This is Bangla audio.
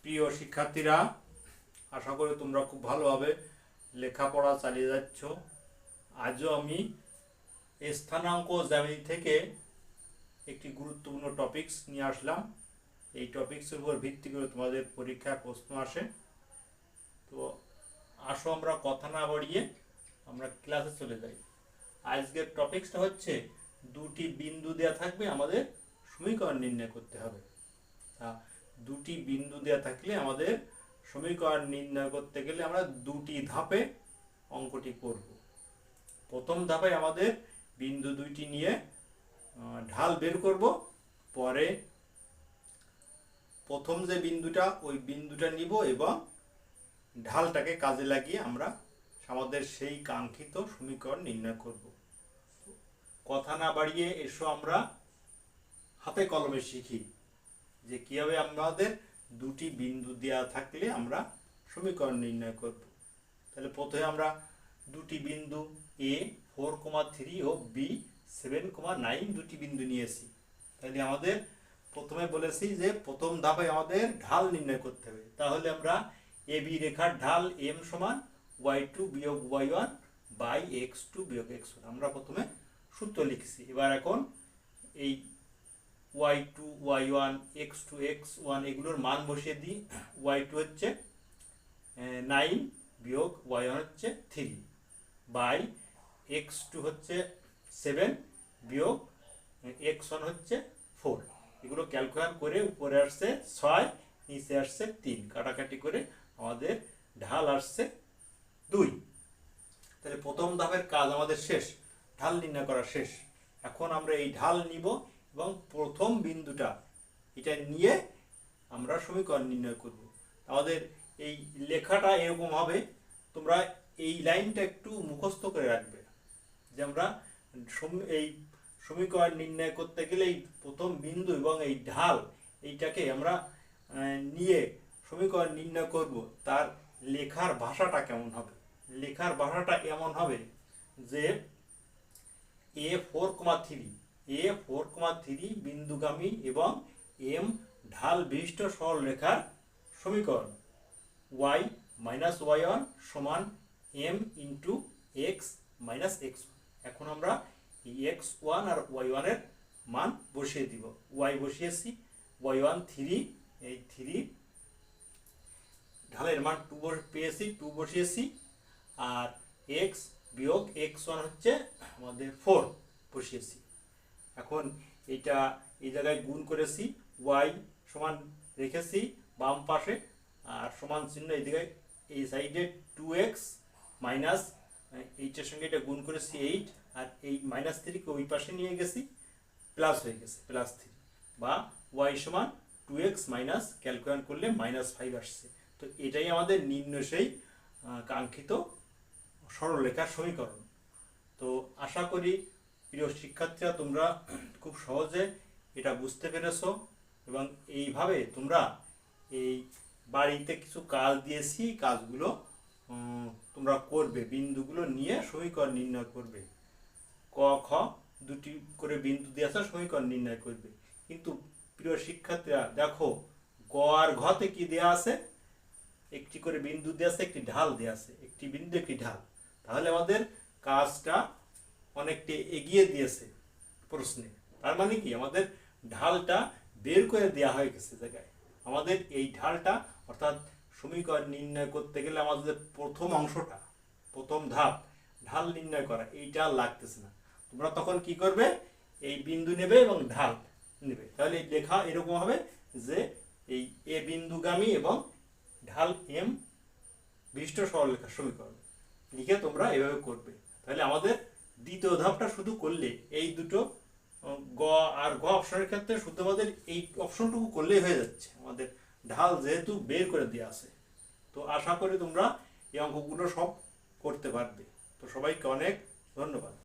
প্রিয় শিক্ষার্থীরা, আশা করি তোমরা খুব ভালোভাবে লেখাপড়া চালিয়ে যাচ্ছ। আজও আমি স্থানাঙ্ক জ্যামিতি থেকে একটি গুরুত্বপূর্ণ টপিকস নিয়ে আসলাম। এই টপিকসের উপর ভিত্তি করে তোমাদের পরীক্ষায় প্রশ্ন আসে। তো আসো আমরা কথা না বাড়িয়ে আমরা ক্লাসে চলে যাই। আজকের টপিকসটা হচ্ছে দুটি বিন্দু দেওয়া থাকবে, আমাদের সমীকরণ নির্ণয় করতে হবে। দুটি বিন্দু দেওয়া থাকলে আমাদের সমীকরণ নির্ণয় করতে গেলে আমরা দুটি ধাপে অঙ্কটি করব। প্রথম ধাপে আমাদের বিন্দু দুইটি নিয়ে ঢাল বের করব। পরে প্রথম যে বিন্দুটা ওই বিন্দুটা নিব এবং ঢালটাকে কাজে লাগিয়ে আমরা আমাদের সেই কাঙ্ক্ষিত সমীকরণ নির্ণয় করব। কথা না বাড়িয়ে এসো আমরা হাতে কলমে শিখি যে কিভাবে আমাদের দুটি বিন্দু দেওয়া থাকলে আমরা সমীকরণ নির্ণয় করব। তাহলে প্রথমে আমরা দুটি বিন্দু এ 4,3 ও বি 7,9 দুটি বিন্দু নিয়েছি। তাহলে আমাদের প্রথমে বলেছি যে প্রথম ধাপে আমাদের ঢাল নির্ণয় করতে হবে। তাহলে আমরা এ বি রেখার ঢাল এম সমান y2 বিয়োগ y1 বাই x2 বিয়োগ x1 আমরা প্রথমে সূত্র লিখছি। এবার এখন এই y2 y1 x2 x1 এগুলোর মান বসিয়ে দিই। y2 হচ্ছে 9 বিয়োগ y1 হচ্ছে 3 বাই x2 হচ্ছে 7 বিয়োগ x1 হচ্ছে 4। এগুলো ক্যালকুলেট করে উপরে আসছে 6, নিচে আসছে 3, কাটাকাটি করে আমাদের ঢাল আসছে 2। তাহলে প্রথম ধাপের কাজ আমাদের শেষ, ঢাল নির্ণয় করা শেষ। এখন আমরা এই ঢাল নিব এবং প্রথম বিন্দুটা এটা নিয়ে আমরা সমীকরণ নির্ণয় করব। আমাদের এই লেখাটা এরকম হবে, তোমরা এই লাইনটা একটু মুখস্থ করে রাখবে যে আমরা এই সমীকরণ নির্ণয় করতে গেলে এই প্রথম বিন্দু এবং এই ঢাল এইটাকে আমরা নিয়ে সমীকরণ নির্ণয় করব। তার লেখার ভাষাটা কেমন হবে? লেখার ভাষাটা এমন হবে যে A4,3 বিন্দুগামী এবং এম ঢাল বিশিষ্ট সরলরেখার সমীকরণ y মাইনাস y1 সমান m into x minus x1। এখন আমরা x1 আর y1 এর মান বসিয়ে দিব। y বসিয়েছি, y1 3, এই 3 ঢালের মান 2 পেয়েছি, 2 বসিয়েছি। আর x বিয়োগ x1 হচ্ছে আমাদের 4 বসিয়েছি। এখন এটা এই জায়গায় গুণ করেছি, y সমান রেখেছি বাম পাশে আর সমান চিহ্ন এইদিকে এই সাইডে 2x মাইনাস এইটার সঙ্গে এটা গুণ করেছি 8 আর এই মাইনাস 3 কে ওই পাশে নিয়ে গেছি, প্লাস হয়ে গেছে প্লাস 3 বা y সমান 2x মাইনাস ক্যালকুলেট করলে -5 আসছে। তো এটাই আমাদের নির্ণয় সেই কাঙ্ক্ষিত সরলরেখার সমীকরণ। তো আশা করি প্রিয় শিক্ষার্থীরা তোমরা খুব সহজে এটা বুঝতে পেরেছো এবং এইভাবে তোমরা এই বাড়িতে কিছু কাজ দিয়েছি, কাজগুলো তোমরা করবে, বিন্দুগুলো নিয়ে সমীকরণ নির্ণয় করবে। ক খ দুটি করে বিন্দু দিয়ে আসা সমীকরণ নির্ণয় করবে। কিন্তু প্রিয় শিক্ষার্থীরা দেখো গ আর ঘতে কি দেওয়া আছে? একটি করে বিন্দু দেওয়া আছে, একটি ঢাল দেওয়া আছে, একটি বিন্দু একটি ঢাল। তাহলে আমাদের কাজটা অনেকটা এগিয়ে দিয়েছে প্রশ্নে। তার মানে কি আমাদের ঢালটা বের করে দেওয়া হয়ে গেছে জায়গায়। আমাদের এই ঢালটা অর্থাৎ সমীকরণ নির্ণয় করতে গেলে আমাদের প্রথম অংশটা, প্রথম ধাপ ঢাল নির্ণয় করা, এইটা লাগতেছে না। তোমরা তখন কি করবে? এই বিন্দু নেবে এবং ঢাল নেবে। তাহলে লেখা এরকম হবে যে এই এ বিন্দুগামী এবং ঢাল এম বিশিষ্ট সরলরেখার সমীকরণ লিখে তোমরা এভাবে করবে। তাহলে আমাদের দ্বিতীয় ধাপটা শুধু করলে এই দুটো গ আর ঘ অপশনের ক্ষেত্রে শুধু আমাদের এই অপশনটুকু করলেই হয়ে যাচ্ছে, আমাদের ঢাল যেহেতু বের করে দেওয়া আছে। তো আশা করি তোমরা এই অঙ্কগুলো সব করতে পারবে। তো সবাইকে অনেক ধন্যবাদ।